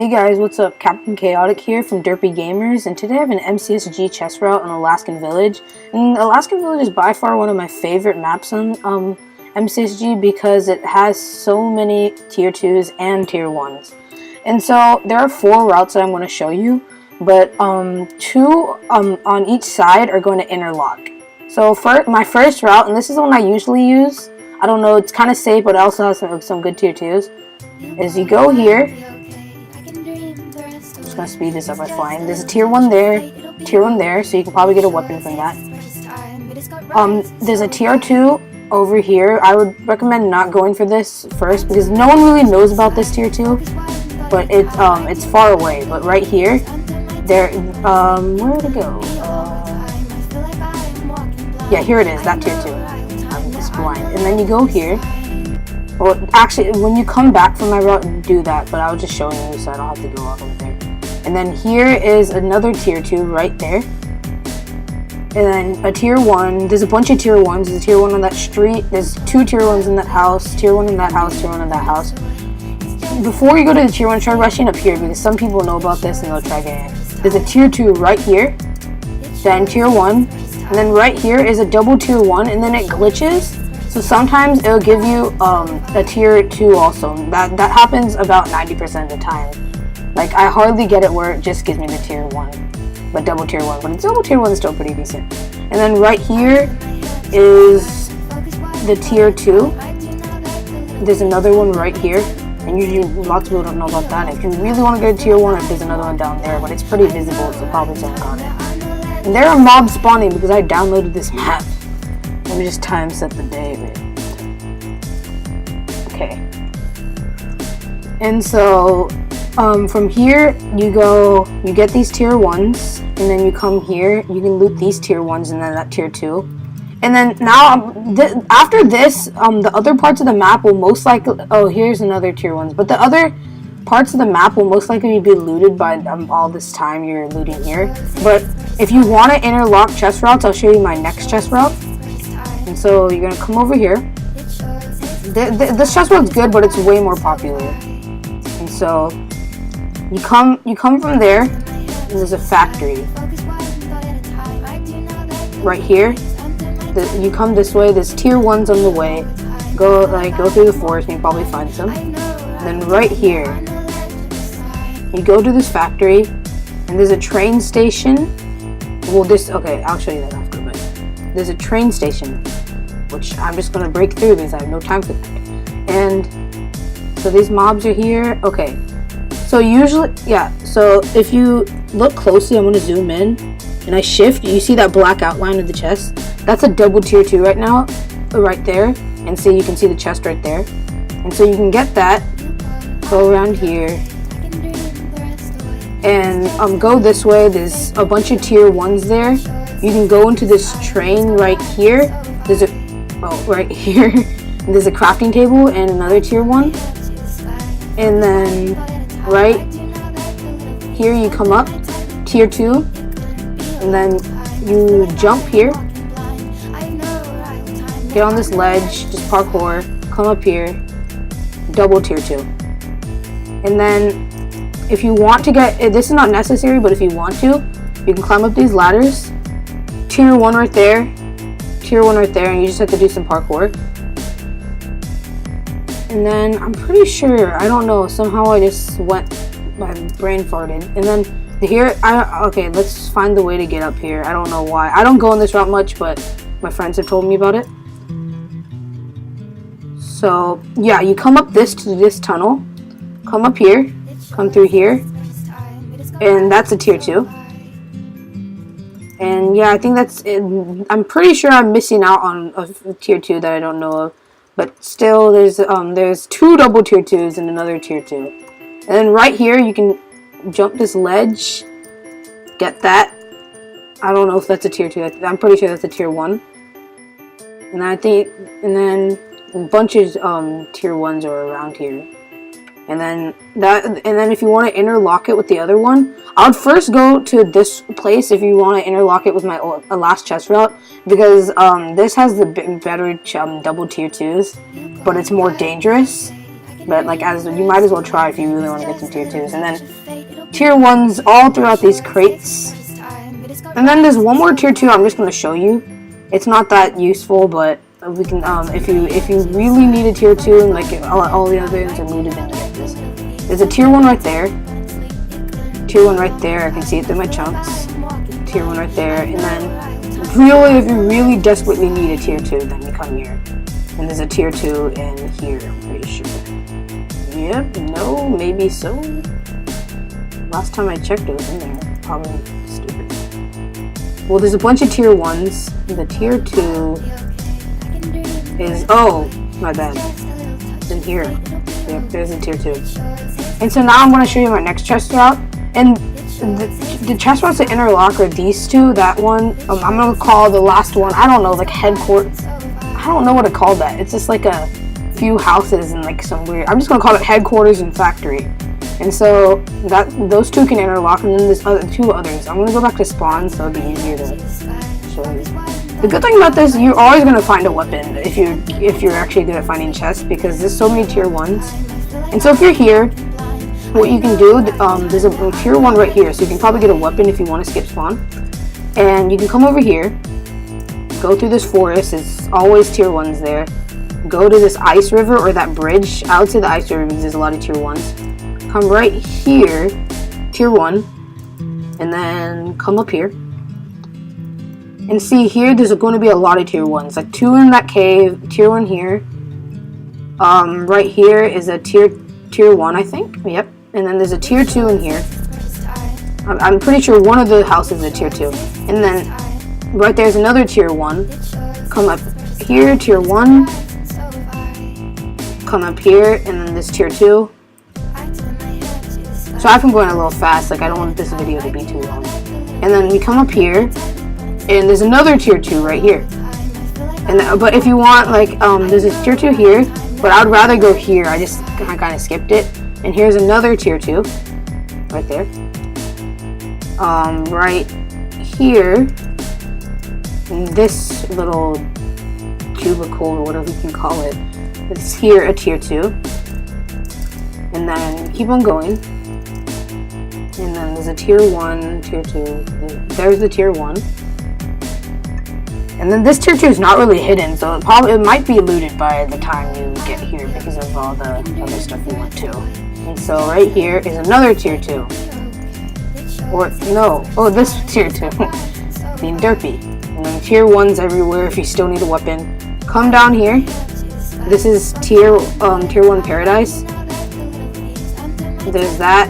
Hey guys, what's up? CaptainChaotic here from Derpy Gamers, and today I have an MCSG chess route on Alaskan Village. And Alaskan Village is by far one of my favorite maps on MCSG because it has so many tier 2s and tier 1s. And so there are 4 routes that I'm going to show you, but 2 on each side are going to interlock. So for my first route, and this is the one I usually use, I don't know, it's kind of safe, but it also has some good tier 2s, is you go here. I'm just going to speed this up by flying. There's a tier 1 there, tier 1 there, so you can probably get a weapon from that. There's a tier 2 over here. I would recommend not going for this first because no one really knows about this tier 2, but it's far away. But right here, there, where did it go? Yeah, here it is, that tier 2. I'm just blind. And then you go here. Well, actually, when you come back from my route, do that, but I was just showing you so I don't have to go all the way there. And then here is another tier 2 right there. And then a tier 1, there's a bunch of tier 1s, there's a tier 1 on that street, there's 2 tier 1s in that house, tier 1 in that house, tier 1 in that house. Before you go to the tier 1, try rushing up here because some people know about this and they'll try getting it. There's a tier 2 right here, then tier 1, and then right here is a double tier 1, and then it glitches. So sometimes it'll give you a tier 2 also. That happens about 90% of the time. Like, I hardly get it where it just gives me the tier 1, but double tier 1. But double tier 1 is still pretty decent. And then right here is the tier 2. There's another one right here. And usually lots of people don't know about that. If you really want to get a tier 1, there's another one down there, but it's pretty visible, so probably someone got it. And there are mobs spawning because I downloaded this map. Let me just time set the day. Okay. And so from here you get these tier 1s, and then you come here, you can loot these tier 1s and then that tier 2. And then now after this, the other parts of the map will most likely, oh, here's another tier 1s, but the other parts of the map will most likely be looted by all this time you're looting here. But if you want to interlock chest routes, I'll show you my next chest route. And so you're gonna come over here. This chest route's good, but it's way more popular. And so you come from there, and there's a factory right here. You come this way. There's tier 1s on the way. Go through the forest, and you probably find some. And then right here, you go to this factory, and there's a train station. Well, okay, I'll show you that after. But there's a train station, which I'm just gonna break through because I have no time for that. And so these mobs are here. Okay, so usually, yeah, so if you look closely, I'm gonna zoom in and I shift, you see that black outline of the chest? That's a double tier 2 right now, right there. And so you can see the chest right there. And so you can get that, go around here, and go this way. There's a bunch of tier 1s there. You can go into this train right here. Right here, there's a crafting table and another tier 1. And then right here you come up, tier 2, and then you jump here, get on this ledge, just parkour, come up here, double tier 2. And then if you want to get, this is not necessary, but if you want to, you can climb up these ladders, tier 1 right there, tier 1 right there, and you just have to do some parkour. And then I'm pretty sure, I don't know, somehow I just my brain farted. And then here, okay, let's find the way to get up here. I don't know why. I don't go on this route much, but my friends have told me about it. So yeah, you come up to this tunnel, come up here, come through here, and that's a tier 2. And yeah, I think that's it. I'm pretty sure I'm missing out on a tier 2 that I don't know of. But still, there's 2 double tier 2s and another tier 2. And then right here, you can jump this ledge, get that. I don't know if that's a tier 2. I'm pretty sure that's a tier 1. And then a bunch of tier 1s are around here. And then if you want to interlock it with the other one, I would first go to this place if you want to interlock it with my last chest route, because this has the better double tier 2s, but it's more dangerous. but like as you might as well try if you really want to get some tier 2s. And then tier 1s all throughout these crates. And then there's one more tier 2 I'm just going to show you. It's not that useful, but we can if you really need a tier 2 and like all the others are needed, then you get this. There's a tier 1 right there. Tier 1 right there. I can see it through my chunks. Tier 1 right there. And then really, if you really desperately need a tier 2, then you come here. And there's a tier 2 in here, I'm pretty sure. Yep, no, maybe so. Last time I checked it was in there. Probably stupid. Well, there's a bunch of tier 1s. The tier 2 is, oh, my bad. It's in here. Yep, there's a tier 2. And so now I'm going to show you my next chest route. And the chest routes that interlock are these two. That one, I'm going to call the last one, I don't know, like headquarters. I don't know what to call that. It's just like a few houses and like some weird, I'm just going to call it headquarters and factory. And so those two can interlock, and then there's two others. I'm going to go back to spawn so it'll be easier to show you. The good thing about this, you're always going to find a weapon if you're actually good at finding chests, because there's so many tier 1s. And so if you're here, what you can do, there's a tier 1 right here, so you can probably get a weapon if you want to skip spawn. And you can come over here, go through this forest, there's always tier 1s there. Go to this ice river or that bridge. I would say the ice river because there's a lot of tier 1s. Come right here, tier 1, and then come up here. And see here, there's going to be a lot of tier 1s, like 2 in that cave, tier 1 here. Right here is a tier 1, I think. Yep. And then there's a tier 2 in here. I'm pretty sure one of the houses is a tier 2. And then right there's another tier 1. Come up here, tier 1. Come up here, and then this tier 2. So I've been going a little fast, like I don't want this video to be too long. And then we come up here, and there's another tier 2 right here. And but if you want, like, there's a tier 2 here, but I'd rather go here. I kind of skipped it. And here's another tier 2, right there. Right here, in this little cubicle or whatever you can call it, it's here a tier 2. And then keep on going. And then there's a tier 1, tier 2. There's the tier 1. And then this tier 2 is not really hidden, so it might be looted by the time you get here because of all the other stuff you went to. And so right here is another tier 2. Or, no. Oh, this tier 2. Being derpy. And then tier 1s everywhere if you still need a weapon. Come down here. This is tier 1 paradise. There's that.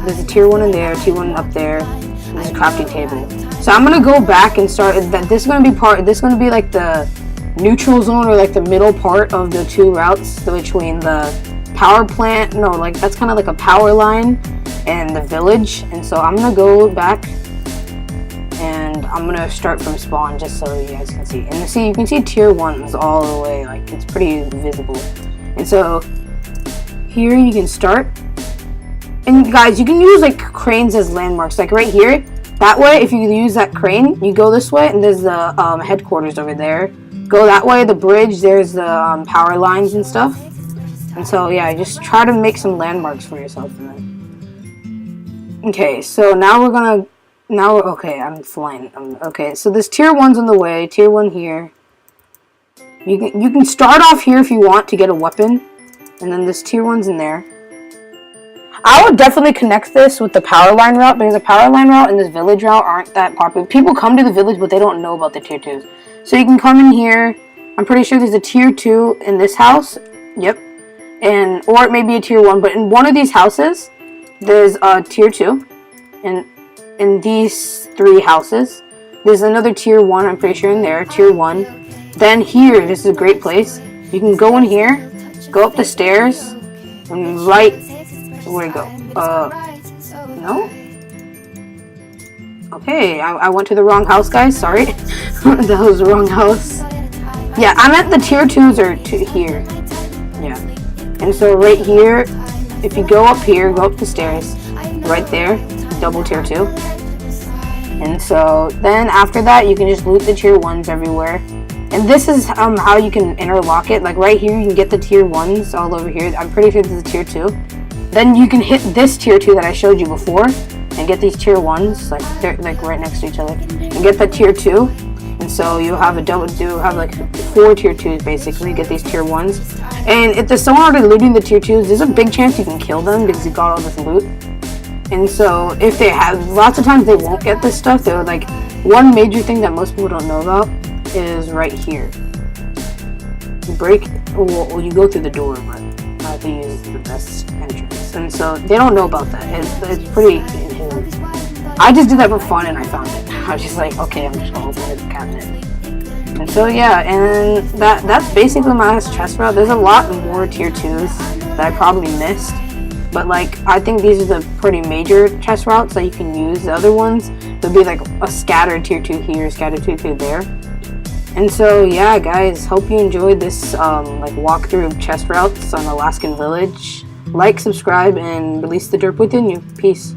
There's a tier 1 in there, tier 1 up there. And there's a crafting table. So I'm gonna go back and start. This is gonna be like the neutral zone, or like the middle part of the two routes between the power plant. No, like that's kind of like a power line and the village. And so I'm gonna go back and I'm gonna start from spawn just so you guys can see. And see, you can see tier 1s all the way. Like it's pretty visible. And so here you can start. And guys, you can use like cranes as landmarks. Like right here. That way, if you use that crane, you go this way, and there's the headquarters over there. Go that way, the bridge, there's the power lines and stuff. And so, yeah, just try to make some landmarks for yourself. Okay, so now we're gonna... okay, I'm flying. Okay, so there's tier 1s on the way, tier 1 here. You can start off here if you want to get a weapon. And then there's tier 1s in there. I would definitely connect this with the power line route, because the power line route and this village route aren't that popular. People come to the village, but they don't know about the tier 2s. So you can come in here. I'm pretty sure there's a tier 2 in this house. Yep. Or it may be a tier 1, but in one of these houses, there's a tier 2. And in these 3 houses, there's another tier 1, I'm pretty sure in there, tier 1. Then here, this is a great place. You can go in here, go up the stairs, and right... Where'd it go? No? Okay, I went to the wrong house, guys. Sorry. That was the wrong house. Yeah, I meant the tier 2s are here. Yeah. And so right here, if you go up here, go up the stairs, right there, double tier 2. And so then after that, you can just loot the tier 1s everywhere. And this is how you can interlock it. Like right here, you can get the tier 1s all over here. I'm pretty sure this is a tier 2. Then you can hit this tier 2 that I showed you before and get these tier 1s, like they're like right next to each other. And get the tier 2. And so you have like 4 tier 2s basically. Get these tier 1s. And if there's someone already looting the tier 2s, there's a big chance you can kill them because you got all this loot. And so if they have, lots of times they won't get this stuff. They're like, one major thing that most people don't know about is right here. You break, well, you go through the door, but I think is the best entrance. And so they don't know about that. It's pretty inhuman. I just did that for fun and I found it. I was just like, okay, I'm just gonna open the cabinet. And so yeah, and that's basically my last chest route. There's a lot more tier 2s that I probably missed. But like, I think these are the pretty major chest routes that you can use. The other ones, there'll be like a scattered tier 2 here, scattered tier 2 there. And so yeah, guys, hope you enjoyed this like walkthrough of chest routes on Alaskan Village. Like, subscribe, and release the derp within you. Peace.